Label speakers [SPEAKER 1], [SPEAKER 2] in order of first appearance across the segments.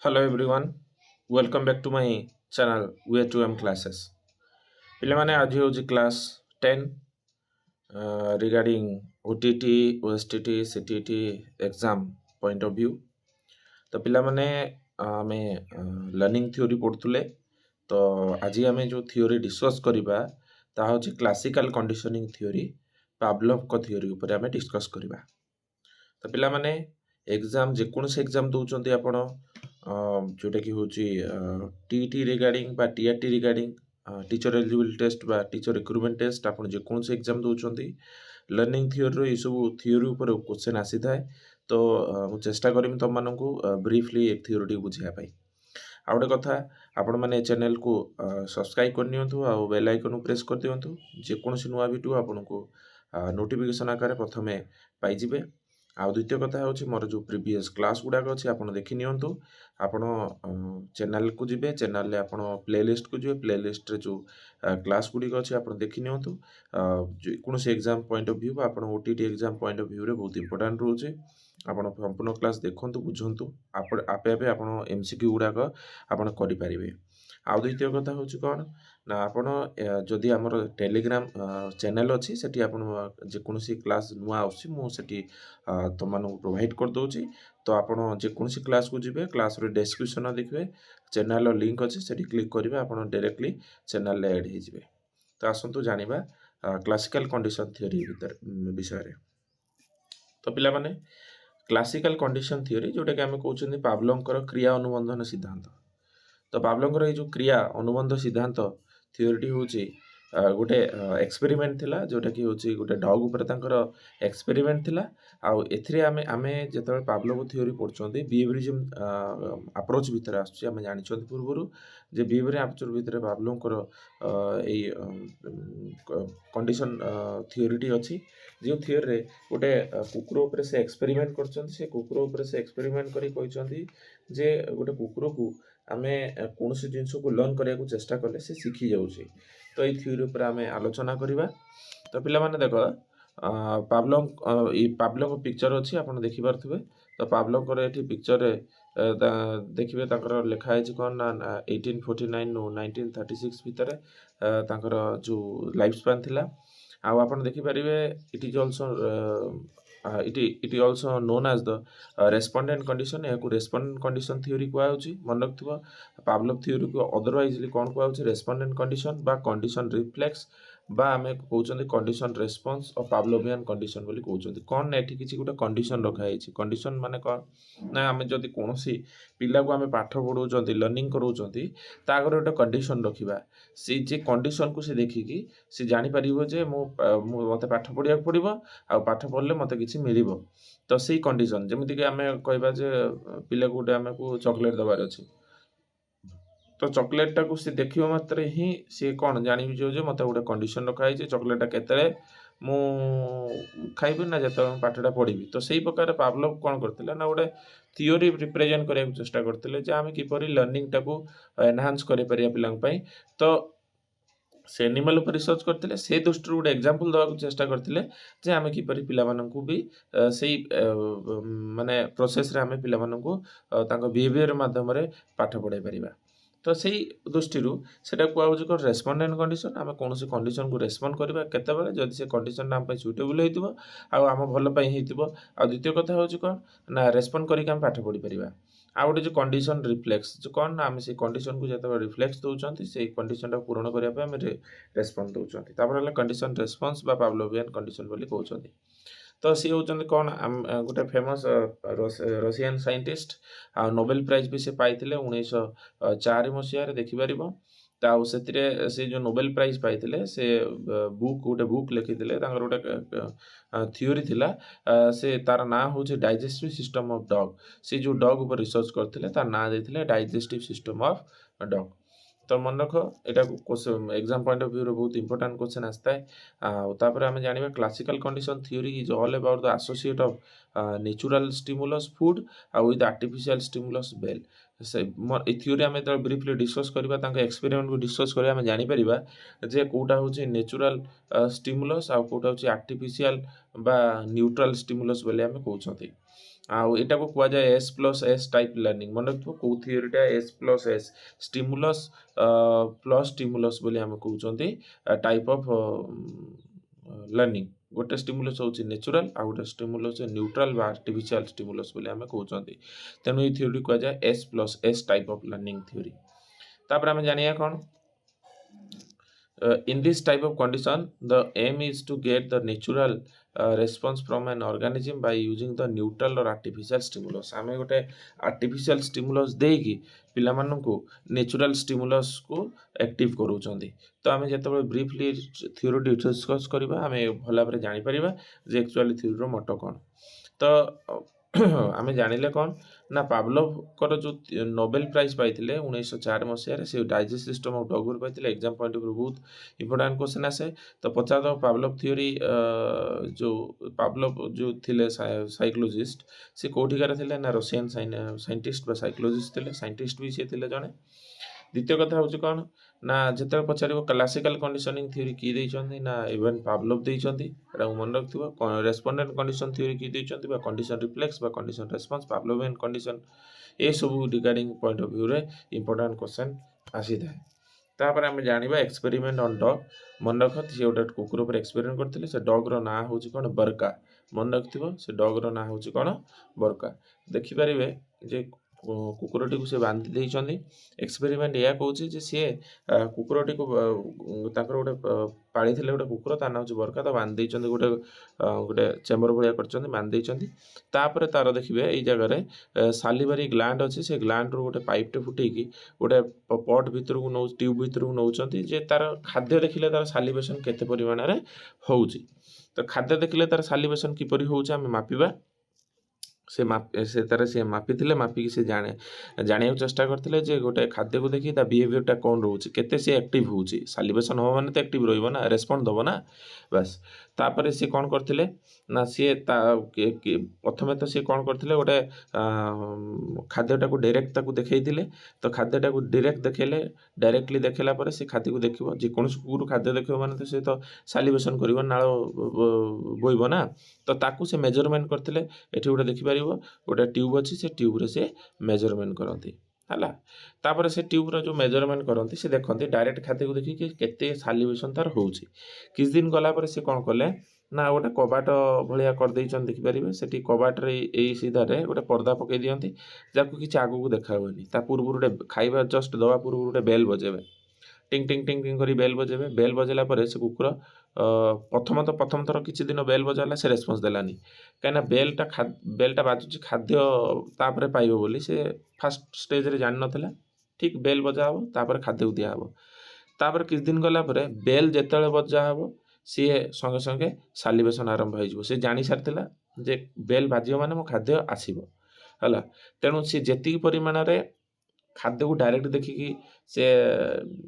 [SPEAKER 1] Hello everyone, welcome back to my channel Way 2M classes. ପିଲାମାନେ ଆଜି ହେଉଛି class 10 regarding OTT, OSTT, CTT exam point of view. ତ ପିଲାମାନେ ଆମେ learning theory ପଢ଼ୁଥିଲେ। ତ ଆଜି ଆମେ ଯେଉଁ ଥିଓରି ଡିସ୍କସ୍ କରିବା ତାହା ହେଉଛି କ୍ଲାସିକାଲ କଣ୍ଡିସନିଂ ଥିଓରି, ପାଭଲଭଙ୍କ ଥିଓରି ଉପରେ ଆମେ ଡିସ୍କସ୍ କରିବା। ତ ପିଲାମାନେ ଏକ୍ଜାମ୍ ଯେକୌଣସି ଏକ୍ଜାମ୍ ଦେଉଛନ୍ତି ଆପଣ ଯେଉଁଟାକି ହେଉଛି TET ରିଗାର୍ଡିଂ ବା TRT regarding teacher eligibility test बा टीचर रिक्रुटमेंट टेस्ट आप जेकोसी एग्जाम दौरान लर्निंग थियोरी ये सब थियोरी उपर क्वेश्चन आसी थाए। तो मुझे चेष्टा करी तुम मानक ब्रीफली एक थियोरी बुझापी। आ गए कथा आपण मैंने चैनल को सब्सक्राइब करनी आ बेल आइकन प्रेस कर दिंतु जेकोसी नुआ वीडियो आपन को नोटिफिकेशन आकार प्रथमे पाइबे। आ द्वितीय कथा हूँ मोर जो प्रीवियस क्लास गुड़ाक अच्छे आप देखी नियंतु। आपण चैनल को जिबे चैनल आप प्लेलिस्ट को जिबे प्लेलिस्ट रे जो क्लास गुड़िक अच्छे आप देखी नियंतु। कौन एग्जाम पॉइंट ऑफ व्यू आप OTT exam point of view रे बहुत इंपोर्टेंट रोचे। आप संपूर्ण क्लास देखु बुझंतु आपे आपे आप MCQ गुड़ाक आप करें। आ द्वितीय कथा हूँ कौन ना आपण जदि आमर टेलीग्राम चैनल अच्छी से आप जेकोसी क्लास नुआ आसी तुम मानक प्रोवाइड कर दूची। तो आप जेकोसी क्लास को जिबे क्लास रे डिस्क्रिप्शन देखिए चैनल लिंक अच्छे से क्लिक करेंगे आप डायरेक्टली चैनल एड हो। तो आसतु जानिबा क्लासिकल कंडीशन थ्योरी विषय। तो पिला माने क्लासिकल कंडीशन थ्योरी जोटा कि आम कहते पावलोंकर क्रिया अनुबंधन सिद्धांत। तो पावलोंकर ये जो क्रिया अनुबंध सिद्धांत थ्योरी हूँ गोटे एक्सपेरिमेंट थिला जोटा कि हूँ गोटे डग उपर एक्सपेरिमेंट थिला। आउ एथिरे आमे जेतेबेले पावलोव थ्योरी पढ़ुछंती बिहेवियरिज्म अप्रोच भितर आसुची आमे जानिछंती पूर्वरु जे बिहेवियर अप्रोच भितर पावलोंकर एई कंडीशन थ्योरीटी अछि जो थ्योरी रे गोटे कुकुर उपर से एक्सपेरिमेंट करछंती। से कुकुर उपर से एक्सपेरिमेंट करी कहछंती जे गोटे कुकुर को आमे कोनोसी जिंस को लर्न करिया को चेष्टा कले से सीखी जाउची। तो ये थ्योरी पर आम आलोचना करवा। तो पिला माने देखो पावलों पिक्चर अच्छी आप देखिपे। तो पावलों ये पिक्चर देखिए लिखाई कौन ना 1849 नु 1936 भितर जो लाइफ स्पान थिला। आप देखिपारे it is also it also known as the respondent condition. या रेस्पोंडेंट कंडीशन थ्योरी कहु मन रखिथो। पावलोव थ्योरी को अदरवाइजली कौन कहु रेस्पोंडेंट कंडीशन बा कंडीशन रिफ्लेक्स बा आमे कहउछंती कंडीशन रेस्पॉन्स और पावलोवियन कंडीशन बोली कहउछंती। कौन एठी किछि गोटे कंडीशन रखा है। कंडीशन माने कौन ना आमे जदि कोनोसी पिला को आमे पाठ पढौछंती लर्निंग करौछंती ता आगे गोटे कंडीशन रखिबा। से जे कंडीशन को से देखिकी से जानि परिबो जे मते पाठ पढिया पड़िबो आ पाठ पढले मते किछि मिलिबो। तो सेही कंडीशन जेमिति कि आमे कहबा जे पिला को गोटे आमे को चॉकलेट दबार अछि। तो चॉकलेट टाक सी देखिबा मात्रे ही सी कौन जानी जे मते गोटे कंडीशन रखा है चॉकलेट केते मु खाइबी ना जत पाठटा पढ़ी। तो सही प्रकार पावलोव कौन करथिले ना गोटे थियोरी रिप्रेजेंट करिया चेष्टा करथिले जे आमे किपरि लर्निंग टाको एनहांस करि परिया पिलांग पई। तो से एनिमल उपर रिसर्च करथिले से दृष्टि गोटे एग्जांपल दवा चेष्टा करथिले जे आमे किपरि पिला माननकु भी सेही माने प्रोसेस रे आमे पिला माननकु तांको बिहेवियर माध्यम रे पाठ पढाई परिबा। तो सही दृष्टि सेटा कहूँ कौन रेस्पोंडेंट कंडीशन। आम कौन कंडीशन को रेस्पोंड करवा केतबेले जदि से कंडीशन आम सुइटेबल होइतिबो आम भल पई होइतिबो। आ द्वितीय कथा हूँ कौन ना रेस्पोंड करके आम पाठ पढ़ी परिबा। आ गोटे जो कंडीशन रिफ्लेक्स जो कौन ना आम से कंडीशन को जब रिफ्लेक्स दौरान से कंडीशन टाक पूरण करने रेस्पॉन्स दौरान कंडीशन रेस्पॉन्स बा पावलोवियन कंडीशन बोली कहते। तो सी होचंदी कौन गोटे फेमस रशियन साइंटिस्ट आ नोबेल प्राइज भी से पाइथिले 1904 मसीह देखिपर। तो से जो नोबेल प्राइज पाइथिले से बुक गोटे बुक लिखिथिले गोटे थियोरी थिला से तार ना हूँ डाइजेस्टिव सिस्टम ऑफ डॉग। से जो डॉग ऊपर रिसर्च करथिले तार ना देथिले डाइजेस्टिव सिस्टम ऑफ डॉग। तो मन रख यहाँ एग्जाम पॉइंट ऑफ व्यू रे बहुत इंपोर्टेंट क्वेश्चन आसता है। आम जाना classical condition theory is all about the associate of natural stimulus food with artificial stimulus bell. से थ्योरी आम जो ब्रीफली डिस्कस करवा एक्सपेरिमेंट को डिस्कस करवा आम जापर जे कौटा हूँ नेचुरल स्टिमुलस आ कौटा हूँ आर्टिफिशियल बा न्यूट्रल स्टिमुलस बोली आम कहते। आउ एटा को कुआ जाए S plus S type learning मन रखिथो को थियोरीटा S plus S stimulus plus stimulus बोली हम कहउचंती टाइप ऑफ लर्निंग गोटे स्टिमुलस होची नेचुरल आ गोटे स्टिमुलस न्यूट्रल बा आर्टिफिशियल स्टिमुलस बोली हम कहउचंती तेनु ए थियोरी कुआ जाए S plus S type of learning theory तापर हम जानिया कोन in this type of condition the aim is to get the natural response from an organism by using the neutral or artificial stimulus आमे गोटे artificial stimulus देकी पिला माननकु natural stimulus को active करूचंदी तो आमे जेतेबे briefly theory discuss करबा आमे भला भाबरे जानि परिबा जे एक्चुअली थ्योरी रो मोटो कोन तो आमे जानिले कोन ना पावलोव कर जो नोबेल प्राइज पाइथिले 1904 मसिया रे से डाइजेस्ट सिस्टम ऑफ डॉग पाइथिले एग्जाम पॉइंट ऑफ व्यू बहुत इंपोर्टेंट क्वेश्चन आसे तो पचार दो पावलोव थ्योरी जो पावलोव जो थिले साइकोलॉजिस्ट से कोठिकार थिले ना रशियन साइंटिस्ट बा साइकोलॉजिस्ट थिले साइंटिस्ट भी से थिले जने द्वितीय कथा होची कोन ना जेते पचारिबो क्लासिकल कंडीशनिंग थ्योरी की दैछंती ना इवन पावलोव दैछंती एटा मन रखथिबो रेस्पोंडेंट कंडीशन थ्योरी की दैछंती बा कंडीशन रिफ्लेक्स बा कंडीशन रेस्पॉन्स पावलोवियन कंडीशन ए सब रिगार्डिंग पॉइंट ऑफ व्यू रे इंपोर्टेंट क्वेश्चन आसी थाए तापर हम जानिबा एक्सपेरिमेंट ऑन डॉग मन रखत से ओटा कुकुर पर एक्सपेरिमेंट करथिले से डॉग रो ना होची कोन बरका मन रखथिबो से डॉग रो ना होची कोन बरका देखि परिबे जे कुकुरटी को से बांधी देइछंदी एक्सपेरिमेंट या कहउची जे से कुकुरटी को ताकर गोटे पाली थिले गोटे कुकुर ता नाम बरका तो बांधी देइछंदी गोटे गोटे चेम्बर भलिया करछंदी बांधी देइछंदी तापर तार देखिबे एई जगह रे सालिवरी ग्लैंड अछि से ग्लैंड रो गोटे पाइप टे फुटेकी गोटे पॉट भीतर को नौ ट्यूब भीतर को नौचंती जे तार खाद्य देखिले तार सालिवेशन केते परिमाण रे होउची तो खाद्य देखिले तार सालिवेशन किपरि होउची हम मापिबा से तार से मापी मापिकी से जाने चेष्टा करते जे गोटे खाद्य को देखी बिहेवियरटा कौन रोचे केते से एक्टिव होउची सालिवेशन हो माने तो एक्टिव रहइबो ना रेस्पॉन्ड दबो ना बस तापर से कौन करथिले ना सी प्रथमे तो सी कौन करथिले गोटे खाद्यटा को डायरेक्ट ताको देखैथिले तो खाद्यटा को डायरेक्ट देखेले डायरेक्टली देखेला पर से खाद्य को देखिबो जे कोन कुकुर खाद्य देखिबो माने तो से तो सालिवेशन करिवो नाळ बोइबो ना तो ताकू से मेजरमेंट करथिले एठी गोटे देखि पारिबो गोटे ट्यूब अछि से ट्यूब रे से मेजरमेंट करंती हला तापर से ट्यूब रो जो मेजरमेंट करंती से देखंती डायरेक्ट खाद्य को देखि कि केते सालिवेशन तार होउची किछ दिन गला पर से कोन करले ना गोटे कबाट भलिया कर दैछन देखि पारिबे सेठी कबाट रे एई सीधा रे गोटे पर्दा पकै दियंती जाकू किछ आगु को देखा होनी ता पूर्व गोटे खाइबा जस्ट दवा पूर्व गोटे बेल बजेबे टिंग टिंग टिंग टिंग करी बेल बजेबे बेल बजेला पर से कुकुर प्रथम थर किछि दिन बेल बजाला से रेस्पॉन्स देलानी कहीं बेलटा बाजुची खाद्य तापर पाइबो बोली से फास्ट स्टेज रे जान नथला ठीक बेल बजा हबो तापर खाद्य को दिया हबो तापर किछ दिन गला पर बेल जेतेले बजा हबो सी संगे संगे सालिवेशन आरंभ हो से जानी सारथिला जे बेल बाजियो माने मो खाद्य आसीबो हला तेणु सी जेतिक परिमाण रे खाद्य को डायरेक्ट देखिकी से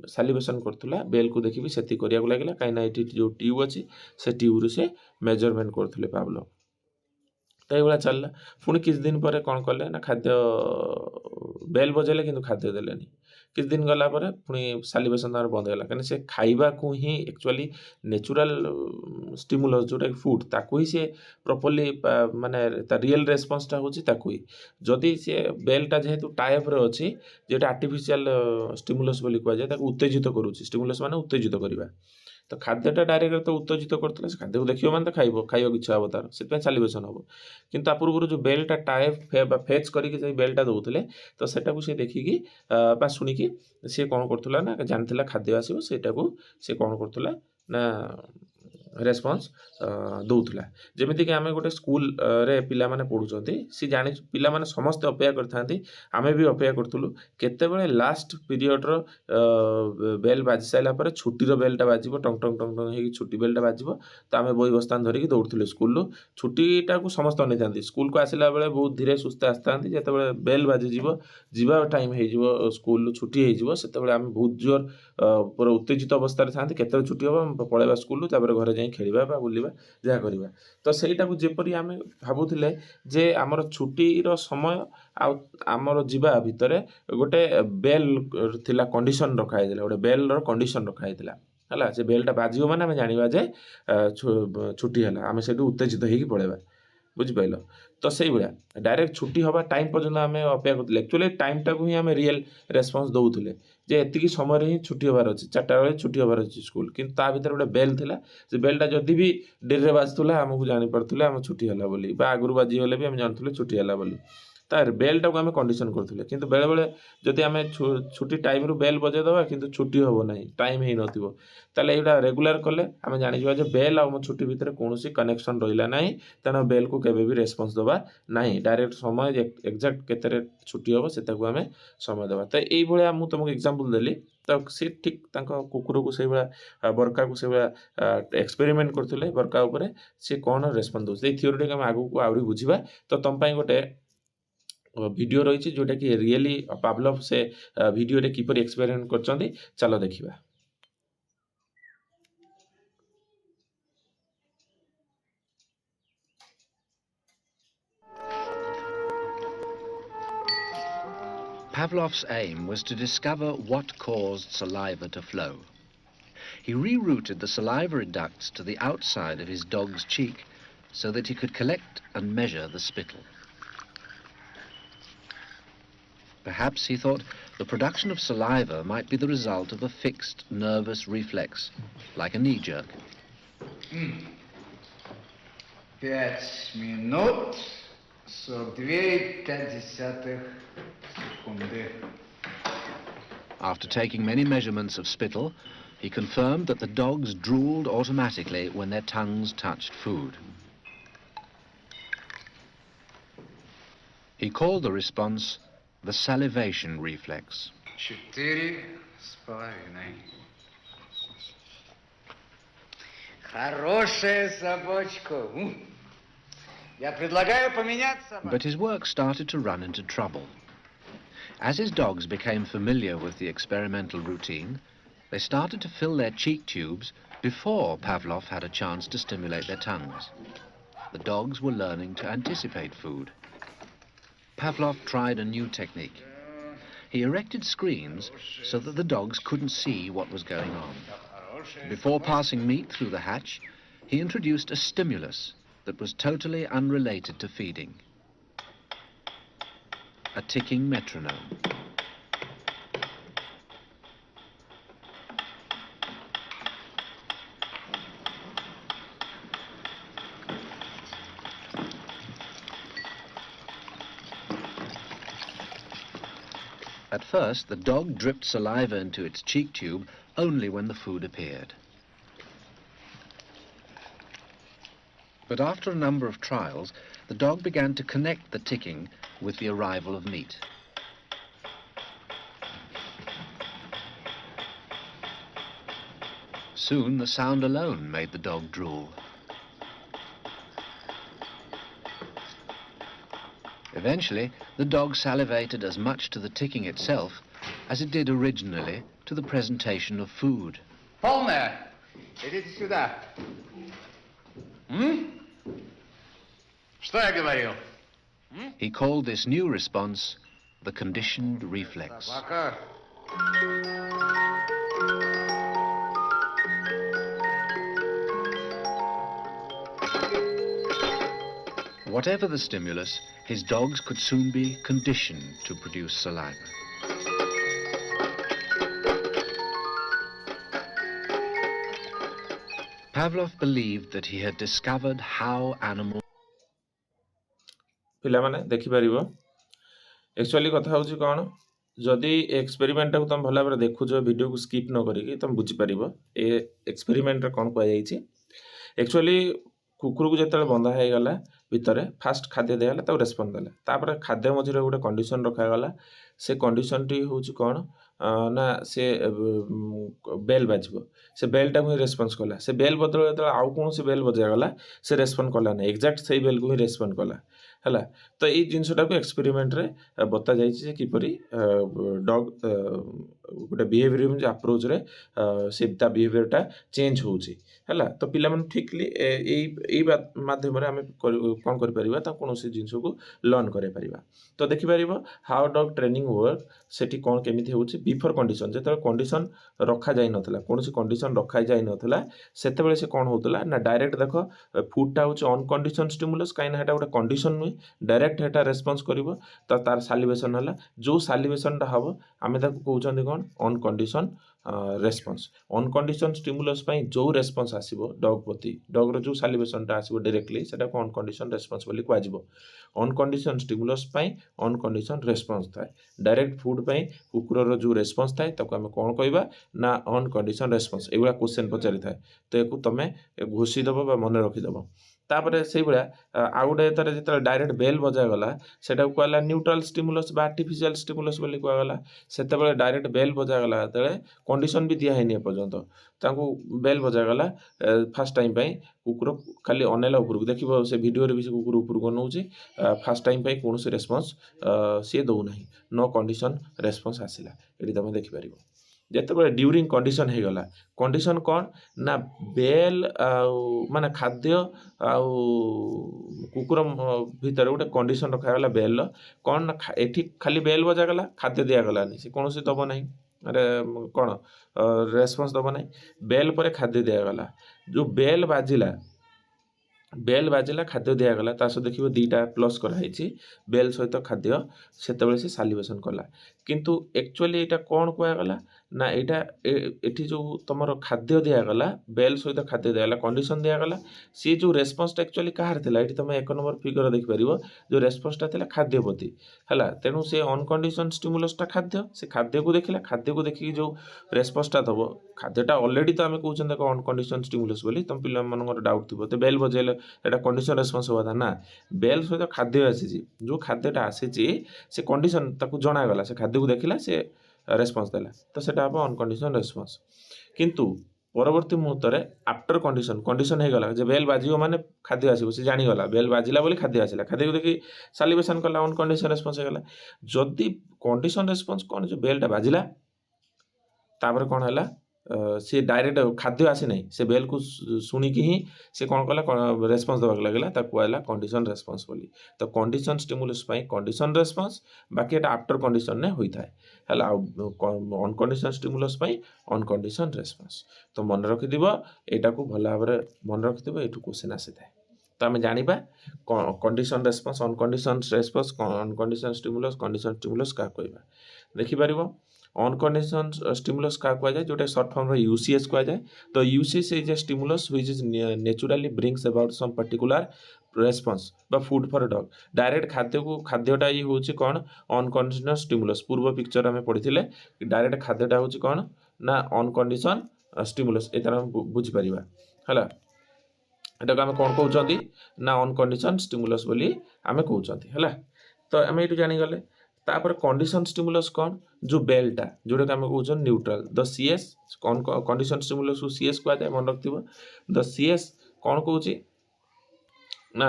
[SPEAKER 1] सालिवेशन करथुला बेल को देखि भी सेति करिया को लागला काई ना एठी जो ट्यूब अछि से ट्यूब रे से मेजरमेंट करथुले पावलो तो ये चलला पुणी किछ दिन पर कौन कले ना खाद्य बेल बजेले किंतु खाद्य देलेनी किछ दिन गला पर पुणी सालिवेशन तार बंद होला कने से खाइबा को ही एक्चुअली नेचुरल स्टिमुलस जोटा फूड ताको ही से प्रॉपर्ली माने ता रियल रेस्पॉन्स ता होची ताको ही जदी से बेलटा जेहेतु टाइप रे अछि जेटा आर्टिफिशियल स्टिमुलस बोली कहै जाय ताको उत्तेजित करूची स्टिमुलस माने उत्तेजित करिबा तो खाद्यटा डायरेक्ट तो उत्तेजित करते से खाद्य को देखियो मान तो खाइबा इच्छा हम तार से सालिवेशन हम किंतु आ पूर्व जो बेलटा टाइप फेच करके बेलटा दौले तो सेटा को से देखिकी बा शुणिकी सी कौन करथुला ना जानथिला खाद्य आसीबो सेटा को से कौन करथुला ना रेस्पॉन्स दौथुला जेमिति कि आमे गोटे स्कूल रे पिला माने पढुचंती सी जानि पिला माने समस्त अपेक्षा करथांती आमे भी अपेक्षा करथुलु केते बेले लास्ट पीरियड रो बेल बाजी साइला पर छुट्टी रो बेलटा बाजिबो टंग टंग टंग टंग हे छुट्टी बेलटा बाजिबो तो आमे बही बस्तान धरिकी दौड़थुलु स्कूल रो छुट्टीटा को समस्त अनै थांती स्कूल को आसिला बेले बहुत धीरे सुस्ते आस्तांती जेते बेले बेल बाजी जीवो जीवा टाइम हे जीवो स्कूल रो छुट्टी हे जीवो सेते बेले आमे बहुत जोर पूरा उत्तेजित अवस्था रे थांती केते छुट्टी होबो पळेबा स्कूल तापर घरे खेलिबा बा बुलिबा जहा करिबा तो सेटा को जेपरी आमे भाबुथिले जे हमर छुट्टी रो समय आमर जीवा भितरे गोटे बेल थिला कंडीशन रखा हैला गोटे बेल रो कंडीशन रखा हैला हला से बेलटा बाजियो माने आमे जानिबा जे छुट्टी हला आमे सेटु उत्तेजित हेकी पळेबा बुझि पाइलो तो से भाया डायरेक्ट छुट्टी हवा टाइम पर्यंत आम अपेक्षा करते एक्चुअली टाइमटा को ही आम रियल रेस्पन्स दौले जे एतिकी समय ही छुट्टी हबार अच्छे 4टा बेले छुट्टी हबार अच्छी स्कूल किंतु ता भीतर गोटे बेल थिला से बेलटा जदि भी डेरी बाजुला आमको जानीपारे आम छुट्टी है बोली आगुरी बाजिगले भी आम जानते छुट्टी है बोली तार बेलटा को आम कंडीशन करते कि बेले बेले जदि आम छुट्टी टाइम रू बेल बजेदेवा कि छुट्टी हम ना टाइम ही नाले यहाँ रेगुलर कले आम जाना बेल आ छुट्टी भितर कौन कनेक्शन रहा ना तेना बेल को केवे भी रेस्पन्स देवा ना डायरेक्ट समय एक्जाक्ट केते छुट्टी हम से आम समय देवा तो ये मुझे तुमको एग्जांपल देली तो सी ठीक कुकुर को से बरका को से एक्सपेरिमेंट करते बरका उपर सी कौन रेस्पन्स दे थ्योरी आम आगू आहरी बुझा तो तुम गोटे वीडियो रही जोटा कि रियली पावलोव से वीडियो रे किपर एक्सपेरिमेंट करछंती चलो देखिबा।
[SPEAKER 2] Pavlov's aim was to discover what caused saliva to flow. He rerouted the salivary ducts to the outside of his dog's cheek so that he could collect and measure the spittle. Perhaps, he thought, the production of saliva might be the result of a fixed nervous reflex, like a knee jerk.
[SPEAKER 3] 5 минут 42,5 секунды.
[SPEAKER 2] After taking many measurements of spittle, he confirmed that the dogs drooled automatically when their tongues touched food. He called the response the salivation reflex.
[SPEAKER 3] 4,5. Хорошая собачка. Я предлагаю поменять собаку.
[SPEAKER 2] But his work started to run into trouble. As his dogs became familiar with the experimental routine, they started to fill their cheek tubes before Pavlov had a chance to stimulate their tongues. The dogs were learning to anticipate food. Pavlov tried a new technique. He erected screens so that the dogs couldn't see what was going on. Before passing meat through the hatch, he introduced a stimulus that was totally unrelated to feeding. A ticking metronome. At first, the dog dripped saliva into its cheek tube only when the food appeared. But after a number of trials, the dog began to connect the ticking with the arrival of meat. Soon, the sound alone made the dog drool. Eventually, the dog salivated as much to the ticking itself as it did originally to the presentation of food.
[SPEAKER 3] Полная. Идите сюда. Что я говорил?
[SPEAKER 2] He called this new response the conditioned reflex.
[SPEAKER 3] Собака.
[SPEAKER 2] Whatever the stimulus, his dogs could soon be conditioned to produce saliva. Pavlov believed that he had discovered how animals...
[SPEAKER 1] पिलामाने देखि परिबो actually कथा होची कोन जदि experiment को तुम भला भाबरे देखुछो video को skip न करिकि तुम बुझी परिबो ए एक्सपेरिमेंट रे कोन कहै जाईछि एक्चुअली कुकुर को जतले बंधा है गला भितरे फास्ट खाद्य देला त रेस्पॉन्स देला तापर खाद्य मझिरे गोटे कंडीशन रखा गला से कंडीशन टी होची कोन ना से बेल बाजबो से बेल टा को रेस्पॉन्स कला से बेल बदल जतले आउ कोन से बेल बजा गला से रेस्पॉन्ड कला नै एग्जैक्ट सही बेल को ही रेस्पॉन्ड कला हला तो ये जिनसटा को एक्सपेरिमेंट रे बता जाइछि जे किपरि डॉग गोटे बिहेवियर अप्रोच रे से बिहेवियरटा चेंज होउची हैला तो पिला मन ठीकली एई माध्यम रे आमे कोन करि परिबा ता कोनोसी जिंस को लर्न करे परिबा तो देखि परिबो हाउ डॉग ट्रेनिंग वर्क सेठी कोन केमिति होउची बिफोर कंडीशन जेते कंडीशन रखा जाय नथला कोनोसी कंडीशन रखा जाय नथला सेते बेले से कोन होतला ना डायरेक्ट देखो फूडटा होउची अनकंडीशन स्टिमुलस काइना हेटा गोटे कंडीशन नुई डायरेक्ट हेटा रेस्पॉन्स करिवो तो तार सालिवेशन हला जो सालिवेशनटा हबो आमे ताको कहउचंदी कोन अनकंडीशन रेस्पॉन्स अनकंडीशन स्टिमुलस पई जो रेस्पॉन्स आसीबो डॉग प्रति डॉग रो जो सालिवेशनटा आसीबो डायरेक्टली सेटा को अनकंडीशन रेस्पॉन्स बोली कहजिबो अनकंडीशन स्टिमुलस पई अनकंडीशन रेस्पॉन्स थाए डायरेक्ट फूड पई कुकुर रो जो रेस्पॉन्स थाए ताको आमे कोन कहबा ना अनकंडीशन रेस्पॉन्स एगुला क्वेश्चन पचारि थाए तो एको तमे घोषि दबो बा मने रखि दबो तापरे से भाया आउ गोटे तार जो डायरेक्ट बेल बजा गला सेटा कहला न्यूट्रल स्टिमुलस बा आर्टिफिशियल स्टिमुलस बोली कहगला सेते बेले डायरेक्ट बेल बजा गला तेले कंडीशन भी दिया हैनी पर्यंत तांको बेल बजा गला फर्स्ट टाइम पई कुकुर खाली अनेला ऊपर देखिबो से वीडियो रे भी से कुकुर ऊपर को नउची फर्स्ट टाइम पई कोनोसी रेस्पॉन्स से दउ नाही नो कंडीशन रेस्पॉन्स आसिला एटी तमे देखि परिबो जेते बेले ड्यूरिंग कंडीशन हे गला कंडीशन कौन ना बेल माने खाद्य आउ कुकुर भीतर गोटे कंडीशन रखा गला बेल कौन ना एठी खाली बेल बजा गला खाद्य दिया गलानी से कोनोसी दबो नाही अरे कौन रेस्पॉन्स दबो नाही बेल परे खाद्य दिया गला जो बेल बाजिला खाद्य दिया गला तासो देखिबो दीटा प्लस करा हैछि बेल सहित खाद्य सेते बेले से सालिवेशन कला किंतु एक्चुअली एटा कोन कोया गला ना एटा एठी जो तमरो खाद्य दिया गला बेल सहित खाद्य दिया गला कंडीशन दिया गला सी जो रेस्पॉन्स एक्चुअली काहार थिला एठी तमे एक नंबर फिगर देखि परिबो जो रेस्पॉन्स ता थिला खाद्य प्रति हला तेनु से अनकंडीशन स्टिमुलस ता खाद्य से खाद्य को देखिला खाद्य को देखि जो रेस्पॉन्स ता दबो खाद्यटा ऑलरेडी तो आमे कहउछन देखो अनकंडीशन स्टिमुलस बोली तम पिला मनकर डाउट थिबो ते बेल बजेले एटा कंडीशन रेस्पॉन्स होवा था ना बेल सहित खाद्य आसी जो खाद्यटा आसी से कंडीशन ताकू जणा गला से खाद्य को देखिला से रेस्पॉन्स देला तो सेटा हम अनकंडीशन रेस्पॉन्स किंतु परवर्ती मुहूर्त रे आफ्टर कंडीशन हे गला जे बेल बाजियो माने खाद्य आसीबो से जानि गला बेल बाजिला बोली खाद्य आसिला खाद्य को देखि सालिवेशन कला अनकंडीशन रेस्पॉन्स हे गला जदी कंडीशन रेस्पॉन्स कोन जे बेलटा बाजिला तापर कोन हला से डायरेक्ट खाद्य आसी नहीं से बेल को शुणिकी ही से कौन कला रेस्पॉन्स देवाक लगला ताकू आइला कंडीशन रेस्पॉन्स बोली तो कंडीशन स्टिमुलस पई कंडीशन रेस्पॉन्स बाकी एटा आफ्टर कंडीशन ने होई थाए हला अनकंडीशन स्टिमुलस पई अनकंडीशन रेस्पॉन्स तो मन रखि दिबो एटा को भला भाबरे मन रखि दिबो एटु क्वेश्चन आसी थाए तो आम जानिबा condition response uncondition stimulus condition stimulus का कहबा देखि परिबो अनकंडीशन स्टिमुलस का कहा जाए जोटा शॉर्ट फॉर्म रे यूसीएस कहा जाए तो UCS is a stimulus which is naturally brings about some particular response बा फूड फॉर डॉग डायरेक्ट खाद्यटा ये होची कोन अनकंडीशनल स्टिमुलस पूर्व पिक्चर में पढ़िथिले डायरेक्ट खाद्यटा होची कोन ना अनकंडीशन स्टिमुलस एतर हम बुझि परिबा हला एटा को हम कोन कहउचंती ना अनकंडीशन स्टिमुलस बोली आमे कहउचंती हला तो आमे एटु जानि गले तापर कंडीशन स्टिमुलस कौन जो बेलटा जोटा आम कहूँ न्यूट्रल द सीएस कौन कंडीशन स्टिमुलस को सीएस कह जाए मन रखिथ द सीएस कौन कहूँ ना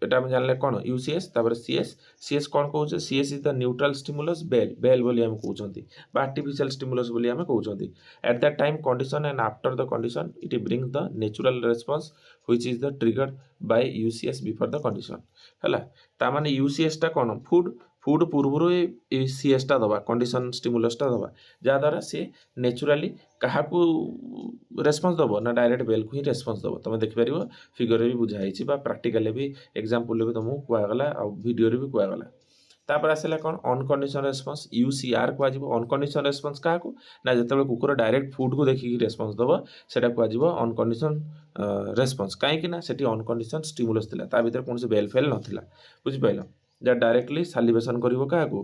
[SPEAKER 1] एटा हम जानले कौन यूसीएस तापर सीएस सीएस कौन कहूँ CS is the neutral stimulus bell bell बोली हम कहते आर्टिफिशियल स्टिमुलस बोली हम कहते at that time condition and after the condition it bring the natural response which is the triggered by UCS before the condition हैला ता माने UCS टा कौन फूड पूर्व सीएस टा दबा कंडीशन स्टिमुलस टा दबा जहाँ द्वारा सी नेचुराली क्या रेस्पॉन्स दब ना डायरेक्ट बेल को ही रेस्पॉन्स दब तुम देखिपर फिगर भी बुझाई प्रैक्टिकल भी एग्जांपल भी तुमको कहगला आ वीडियो भी कहगला तापर आसला कौन अनकंडीशन रेस्पॉन्स यूसीआर कह अनकंडीशन रेस्पॉन्स क्या ना जिते कुकुर डायरेक्ट फूड को देखिक रेस्पॉन्स दब से अनकंडीशन रेस्पॉन्स कहीं से अनकंडीशन स्टिमुलस थिला ता भीतर कौन बेल फेल नाला बुझिपाल जहाँ डायरेक्टली सालिवेशन करिवो काको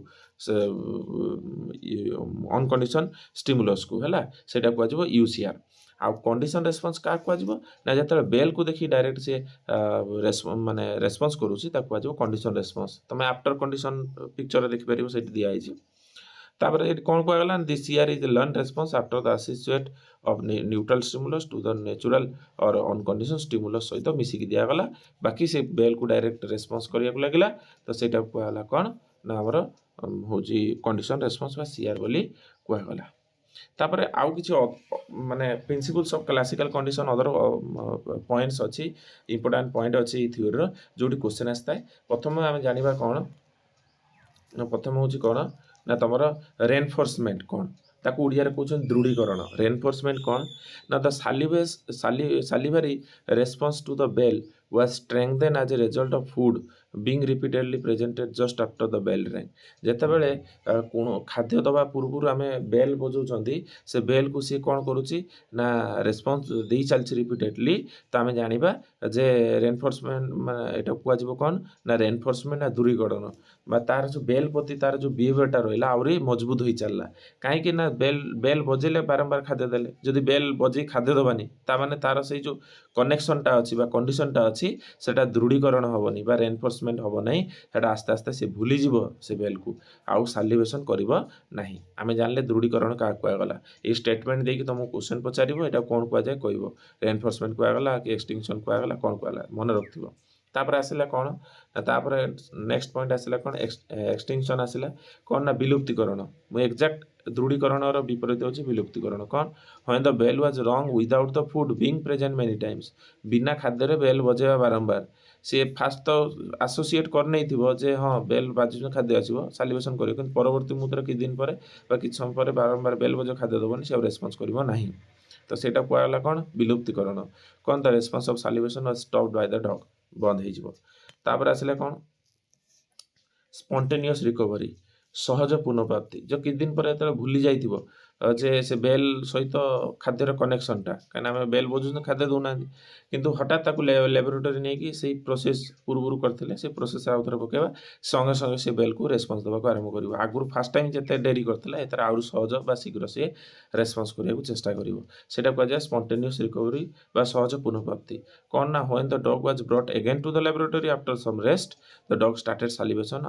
[SPEAKER 1] अनकंडीशन स्टिमुलस को हैला सेटा कहजिवो यूसीआर आ कंडीशन रेस्पॉन्स का कहजिवो ना जते बेल को देखि डायरेक्ट से माने रेस्पॉन्स करूची ता कहजिवो कंडीशन रेस्पॉन्स तमे आफ्टर कंडीशन पिक्चर देखि परिबो सेठी दिया आइछि तापर एट कोन कहगला this CR is learn response after the associate of neutral stimulus to the natural और अनकंडीशन स्टिमुलस सहित मिसिक दिया गला बाकी से बेल को डायरेक्ट रेस्पॉन्स करिया को लागला तो सेटा कहला कोन ना हमर होजी कंडीशन रेस्पॉन्स बा सीआर बोली କୁହାଗଲା। ତାପରେ ଆଉ କିଛି ମାନେ principles of classical condition other points ଅଛି, ଇମ୍ପୋର୍ଟାଣ୍ଟ ପଏଣ୍ଟ ଅଛି ଏଇ ଥିଓରିର ଯୋଉଠି କ୍ୱେଶ୍ଚନ୍ ଆସିଥାଏ। ପ୍ରଥମେ ଆମେ ଜାଣିବା କ'ଣ, ପ୍ରଥମ ହେଉଛି କ'ଣ ନା ତମର ରେନଫୋର୍ସମେଣ୍ଟ କ'ଣ, ତାକୁ ଓଡ଼ିଆରେ କହୁଛନ୍ତି ଦୃଢ଼ୀକରଣ। ରେନଫୋର୍ସମେଣ୍ଟ କ'ଣ ନା the salivary response to the bell was strengthened as a result of food being repeatedly presented just after the bell rang। ଯେତେବେଳେ ଖାଦ୍ୟ ଦେବା ପୂର୍ବରୁ ଆମେ ବେଲ୍ ବଜାଉଛନ୍ତି, ସେ ବେଲ୍କୁ ସିଏ କ'ଣ କରୁଛି ନା ରେସ୍ପନ୍ସ ଦେଇ ଚାଲିଛି ରିପିଟେଡ଼ଲି, ତ ଆମେ ଜାଣିବା ଯେ ରେନଫୋର୍ସମେଣ୍ଟ ମାନେ ଏଇଟା କୁହାଯିବ କ'ଣ ନା ରେନଫୋର୍ସମେଣ୍ଟ ନା ଦୂରୀକରଣ, ବା ତାର ଯେଉଁ ବେଲ୍ ପ୍ରତି ତାର ଯେଉଁ ବିହେଭିୟରଟା ରହିଲା ଆହୁରି ମଜବୁତ ହୋଇ ଚାଲିଲା। କାହିଁକି ନା ବେଲ୍ ବଜେଇଲେ ବାରମ୍ବାର ଖାଦ୍ୟ ଦେଲେ, ଯଦି ବେଲ୍ ବଜେଇ ଖାଦ୍ୟ ଦେବାନି ତାମାନେ ତାର ସେଇ ଯେଉଁ କନେକ୍ସନଟା ଅଛି ବା କଣ୍ଡିସନଟା ଅଛି ସେଟା ଦୃଢ଼ୀକରଣ ହେବନି ବା ରେନଫୋର୍ସମେଣ୍ଟ ହେବ ନାହିଁ, ସେଟା ଆସ୍ତେ ଆସ୍ତେ ସେ ଭୁଲିଯିବ ସେ ବେଲ୍କୁ, ଆଉ ସାଲିଭେସନ୍ କରିବ ନାହିଁ। ଆମେ ଜାଣିଲେ ଦୃଢ଼ୀକରଣ କାହାକୁ କୁହାଗଲା। ଏଇ ଷ୍ଟେଟମେଣ୍ଟ ଦେଇକି ତୁମକୁ କ୍ୱେଶ୍ଚନ୍ ପଚାରିବ ଏଇଟା କ'ଣ କୁହାଯାଏ କହିବ, ରେନଫୋର୍ସମେଣ୍ଟ କୁହାଗଲା କି ଏକ୍ସଟିଂସନ୍ କୁହାଗଲା, କ'ଣ କୁହାଗଲା ମନେ ରଖିଥିବ। ତାପରେ ଆସିଲା କ'ଣ ନା ତାପରେ ନେକ୍ସଟ ପଏଣ୍ଟ ଆସିଲା କ'ଣ ଏକ୍ସଟିଂସନ୍ ଆସିଲା କ'ଣ ନା ବିଲୁପ୍ତିକରଣ। ମୁଁ ଏକ୍ଜାକ୍ଟ ଦୃଢ଼ୀକରଣର ବିପରୀତ ହେଉଛି ବିଲୁପ୍ତିକରଣ। କ'ଣ when the bell was rung without the food being present many times, ବିନା ଖାଦ୍ୟରେ ବେଲ୍ ବଜେଇବା ବାରମ୍ବାର। ସିଏ ଫାଷ୍ଟ ତ ଆସୋସିଏଟ୍ କରିନେଇଥିବ ଯେ ହଁ ବେଲ୍ ବାଜୁଛି ଖାଦ୍ୟ ଆସିବ, ସାଲିଭେସନ୍ କରିବ, କିନ୍ତୁ ପରବର୍ତ୍ତୀ ମୁହୂର୍ତ୍ତରେ କିଛି ଦିନ ପରେ ବା କିଛି ସମୟ ପରେ ବାରମ୍ବାର ବେଲ୍ ବଜେଇବ ଖାଦ୍ୟ ଦେବନି, ସେ ଆଉ ରେସ୍ପନ୍ସ କରିବ ନାହିଁ। ତ ସେଇଟା କୁହାଗଲା କ'ଣ ବିଲୁପ୍ତିକରଣ। କ'ଣ the response of salivation was stopped by the dog, ବନ୍ଦ ହେଇଯିବ। ତାପରେ ଆସିଲା କ'ଣ ସ୍ପଣ୍ଟେନିୟସ୍ ରିକଭରି, ସହଜ ପୁନଃପ୍ରାପ୍ତି। ଯେଉଁ କିଛି ଦିନ ପରେ ଯେତେବେଳେ ଭୁଲି ଯାଇଥିବ ଯେ ସେ ବେଲ୍ ସହିତ ଖାଦ୍ୟର କନେକ୍ସନଟା, କାହିଁକିନା ଆମେ ବେଲ୍ ବଜାଉଛନ୍ତି ଖାଦ୍ୟ ଦେଉନାହାନ୍ତି, କିନ୍ତୁ ହଠାତ୍ ତାକୁ ଲ୍ୟାବୋରେଟୋରୀ ନେଇକି ସେଇ ପ୍ରୋସେସ୍ ପୂର୍ବରୁ କରିଥିଲେ ସେ ପ୍ରୋସେସ୍ ଆଉ ଥରେ ପକାଇବା, ସଙ୍ଗେ ସଙ୍ଗେ ସେ ବେଲ୍କୁ ରେସ୍ପନ୍ସ ଦେବାକୁ ଆରମ୍ଭ କରିବ। ଆଗରୁ ଫାଷ୍ଟ ଟାଇମ୍ ଯେତେ ଡେରି କରିଥିଲା ଏଥିରେ ଆହୁରି ସହଜ ବା ଶୀଘ୍ର ସିଏ ରେସ୍ପନ୍ସ କରିବାକୁ ଚେଷ୍ଟା କରିବ। ସେଇଟା କୁହାଯାଏ ସ୍ପଣ୍ଟେନିୟସ୍ ରିକଭରି ବା ସହଜ ପୁନଃପ୍ରାପ୍ତି। କ'ଣ ନା when the dog was brought again to the laboratory after some rest, the dog started salivation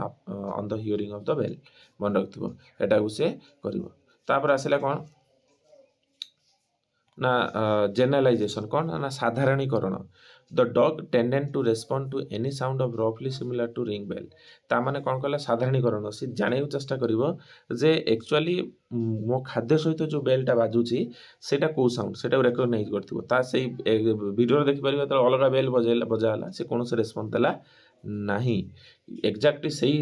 [SPEAKER 1] on the hearing of the bell। ମନେ ରଖିଥିବ ଏଟାକୁ ସେ କରିବ। ତାପରେ ଆସିଲା କ'ଣ ନା ଜେନେରାଲାଇଜେସନ୍, କ'ଣ ନା ସାଧାରଣୀକରଣ। The dog tended to respond to any sound of ରଫଲି ସିମିଲାର ଟୁ ରିଙ୍ଗ ବେଲ୍। ତାମାନେ କ'ଣ କଲା ସାଧାରଣୀକରଣ, ସେ ଜାଣିବାକୁ ଚେଷ୍ଟା କରିବ ଯେ ଆକ୍ଚୁଆଲି ମୋ ଖାଦ୍ୟ ସହିତ ଯେଉଁ ବେଲ୍ଟା ବାଜୁଛି ସେଇଟା କେଉଁ ସାଉଣ୍ଡ, ସେଇଟାକୁ ରେକଗ୍ନାଇଜ୍ କରିଥିବ। ତା ସେଇ ଭିଡ଼ିଓରେ ଦେଖିପାରିବ ଯେତେବେଳେ ଅଲଗା ବେଲ୍ ବଜା ହେଲା ସେ କୌଣସି ରେସ୍ପନ୍ସ ଦେଲା ନାହିଁ, ଏକ୍ଜାକ୍ଟଲି ସେଇ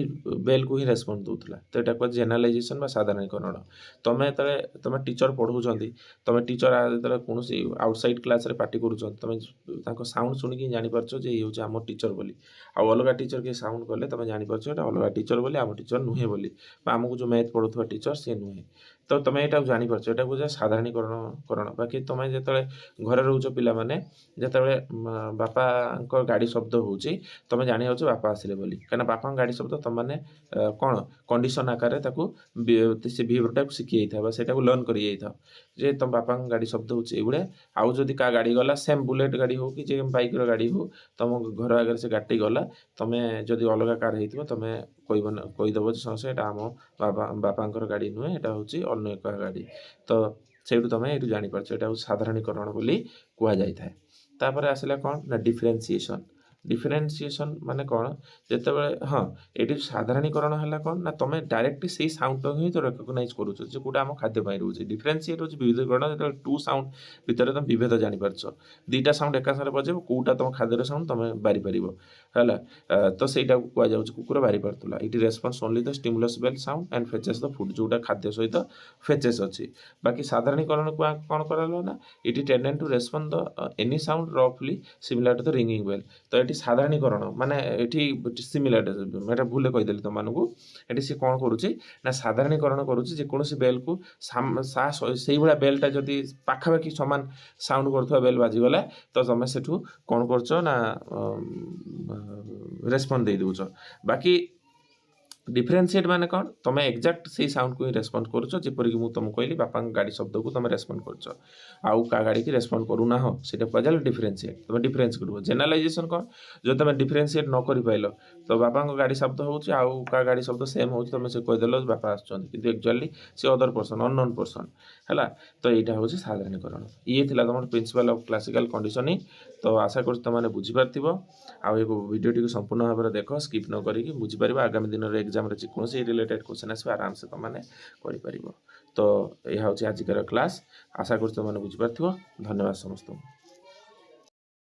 [SPEAKER 1] ବେଲ୍କୁ ହିଁ ରେସ୍ପନ୍ସ ଦେଉଥିଲା। ତ ଏଇଟା କୁହାଯାଏ ଜେନେରାଲାଇଜେସନ୍ ବା ସାଧାରଣୀକରଣ। ତମେ ଟିଚର ପଢ଼ାଉଛନ୍ତି, ତମେ ଟିଚର ଯେତେବେଳେ କୌଣସି ଆଉଟସାଇଡ୍ କ୍ଲାସ୍ରେ ପାଟି କରୁଛନ୍ତି, ତମେ ତାଙ୍କ ସାଉଣ୍ଡ ଶୁଣିକି ଜାଣିପାରୁଛ ଯେ ଇଏ ହେଉଛି ଆମ ଟିଚର ବୋଲି, ଆଉ ଅଲଗା ଟିଚର କିଏ ସାଉଣ୍ଡ କଲେ ତମେ ଜାଣିପାରୁଛ ଏଇଟା ଅଲଗା ଟିଚର ବୋଲି, ଆମ ଟିଚର ନୁହେଁ ବୋଲି, ବା ଆମକୁ ଯେଉଁ ମ୍ୟାଥ୍ ପଢ଼ାଉଥିବା ଟିଚର ସେ ନୁହେଁ। ତ ତମେ ଏଇଟାକୁ ଜାଣିପାରୁଛ, ଏଇଟା କୁହାଯାଏ ସାଧାରଣୀକରଣ। ବାକି ତମେ ଯେତେବେଳେ ଘରେ ରହୁଛ ପିଲାମାନେ, ଯେତେବେଳେ ବାପାଙ୍କ ଗାଡ଼ି ଶବ୍ଦ ହେଉଛି ତମେ ଜାଣିଯାଉଛ ବାପା ଆସିଲେ ବୋଲି, କାହିଁକିନା ବାପାଙ୍କ ଗାଡ଼ି ଶବ୍ଦ ତମମାନେ କ'ଣ କଣ୍ଡିସନ୍ ଆକାରରେ ତାକୁ ସେ ବିହେଭିୟରଟାକୁ ଶିଖି ଯାଇଥାଅ ବା ସେଇଟାକୁ ଲର୍ନ କରି ଯାଇଥାଅ ଯେ ତମ ବାପାଙ୍କ ଗାଡ଼ି ଶବ୍ଦ ହେଉଛି ଏଇଭଳିଆ। ଆଉ ଯଦି କାହା ଗାଡ଼ି ଗଲା ସେମ୍ ବୁଲେଟ୍ ଗାଡ଼ି ହେଉ କି ଯେ ବାଇକ୍ର ଗାଡ଼ି ହେଉ, ତମ ଘର ଆଗରେ ସେ ଗାଡ଼ିଟି ଗଲା, ତମେ ଯଦି ଅଲଗା କାର୍ ହେଇଥିବ ତମେ କହିଦେବ ଯେ ସମସ୍ତେ ଏଇଟା ଆମ ବାପାଙ୍କର ଗାଡ଼ି ନୁହେଁ, ଏଇଟା ହେଉଛି ଅନ୍ୟ ଏକ ଗାଡ଼ି। ତ ସେଇଠୁ ତମେ ଏଇଠୁ ଜାଣିପାରୁଛ ଏଇଟା ହେଉଛି ସାଧାରଣୀକରଣ ବୋଲି କୁହାଯାଇଥାଏ। ତାପରେ ଆସିଲା କ'ଣ ନା ଡିଫରେନ୍ସିଏସନ୍। ଡିଫରେନ୍ସିଏସନ୍ ମାନେ କ'ଣ, ଯେତେବେଳେ ଏଠି ସାଧାରଣୀକରଣ ହେଲା କ'ଣ ନା ତମେ ଡାଇରେକ୍ଟଲି ସେଇ ସାଉଣ୍ଡଟାକୁ ହିଁ ତ ରେକଗ୍ନାଇଜ୍ କରୁଛ ଯେ କେଉଁଟା ଆମ ଖାଦ୍ୟ ପାଇଁ ରହୁଛି। ଡିଫରେନ୍ସିଏଟ୍ ହେଉଛି ବିବିଧକରଣ, ଯେତେବେଳେ ଟୁ ସାଉଣ୍ଡ ଭିତରେ ତମେ ବିଭେଦ ଜାଣିପାରୁଛ, ଦୁଇଟା ସାଉଣ୍ଡ ଏକା ସାଙ୍ଗରେ ବଜେଇବ, କେଉଁଟା ତମ ଖାଦ୍ୟର ସାଉଣ୍ଡ ତମେ ବାରିପାରିବ ହେଲା। ତ ସେଇଟାକୁ କୁହାଯାଉଛି କୁକୁର ବାରିପାରୁଥିଲା। ଏଇଠି response only the stimulus bell sound and fetches the food, ଯେଉଁଟା ଖାଦ୍ୟ ସହିତ ଫେଚେସ୍ ଅଛି। ବାକି ସାଧାରଣୀକରଣ କ'ଣ କରାଗଲା ନା ଏଇଠି tended to respond the any sound ରଫଲି similar to the ringing bell. ତ ଏଠି ସାଧାରଣୀକରଣ ମାନେ ଏଠି ସିମିଲାର, ଏଇଟା ଭୁଲରେ କହିଦେଲି ତୁମମାନଙ୍କୁ। ଏଠି ସେ କ'ଣ କରୁଛି ନା ସାଧାରଣୀକରଣ କରୁଛି, ଯେକୌଣସି ବେଲ୍କୁ ସେଇଭଳିଆ ବେଲ୍ଟା ଯଦି ପାଖାପାଖି ସମାନ ସାଉଣ୍ଡ କରୁଥିବା ବେଲ୍ ବାଜିଗଲା ତ ତମେ ସେଠୁ କ'ଣ କରୁଛ ନା ରେସ୍ପନ୍ସ ଦେଇଦେଉଛ। ବାକି ଡିଫରେନ୍ସିଏଟ୍ ମାନେ କ'ଣ, ତମେ ଏକ୍ଜାକ୍ଟ ସେଇ ସାଉଣ୍ଡକୁ ହିଁ ରେସ୍ପଣ୍ଡ କରୁଛ, ଯେପରିକି ମୁଁ ତୁମକୁ କହିଲି ବାପାଙ୍କ ଗାଡ଼ି ଶବ୍ଦକୁ ତମେ ରେସ୍ପଣ୍ଡ କରୁଛ, ଆଉ କାହା ଗାଡ଼ିକି ରେସ୍ପଣ୍ଡ କରୁନାହଁ, ସେଇଟା କୁହାଯାଏ ଡିଫରେନ୍ସିଏଟ୍। ତମେ ଡିଫରେନ୍ସ କରିବ। ଜେନେରାଲାଇଜେସନ୍ କ'ଣ, ଯଦି ତମେ ଡିଫରେନ୍ସିଏଟ୍ ନ କରିପାରିଲ ତ ବାପାଙ୍କ ଗାଡ଼ି ଶବ୍ଦ ହେଉଛି ଆଉ କାହା ଗାଡ଼ି ଶବ୍ଦ ସେମ୍ ହେଉଛି, ତମେ ସେ କହିଦେଲ ବାପା ଆସୁଛନ୍ତି, କିନ୍ତୁ ଆକ୍ଚୁଆଲି ସେ ଅଦର ପର୍ସନ୍, ଅନନୋନ୍ ପର୍ସନ୍ ହେଲା। ତ ଏଇଟା ହେଉଛି ସାଧାରଣୀକରଣ। ଇଏ ଥିଲା ତୁମର ପ୍ରିନ୍ସିପାଲ୍ ଅଫ୍ କ୍ଲାସିକାଲ୍ କଣ୍ଡିସନିଂ। ତ ଆଶା କରୁଛି ତୁମେ ବୁଝିପାରିଥିବ। ଆଉ ଏ ଭିଡ଼ିଓଟିକୁ ସମ୍ପୂର୍ଣ୍ଣ ଭାବରେ ଦେଖ, ସ୍କିପ୍ ନ କରିକି ବୁଝିପାରିବ। ଆଗାମୀ ଦିନରେ ଏକ୍ଜାମ୍ एग्जाम जेकोसी रिलेटेड क्वेश्चन आसो आराम से तुम मैंने कर तो यह हूँ आजिकार क्लास आशा कर तुम बुझीपार धन्यवाद समस्त।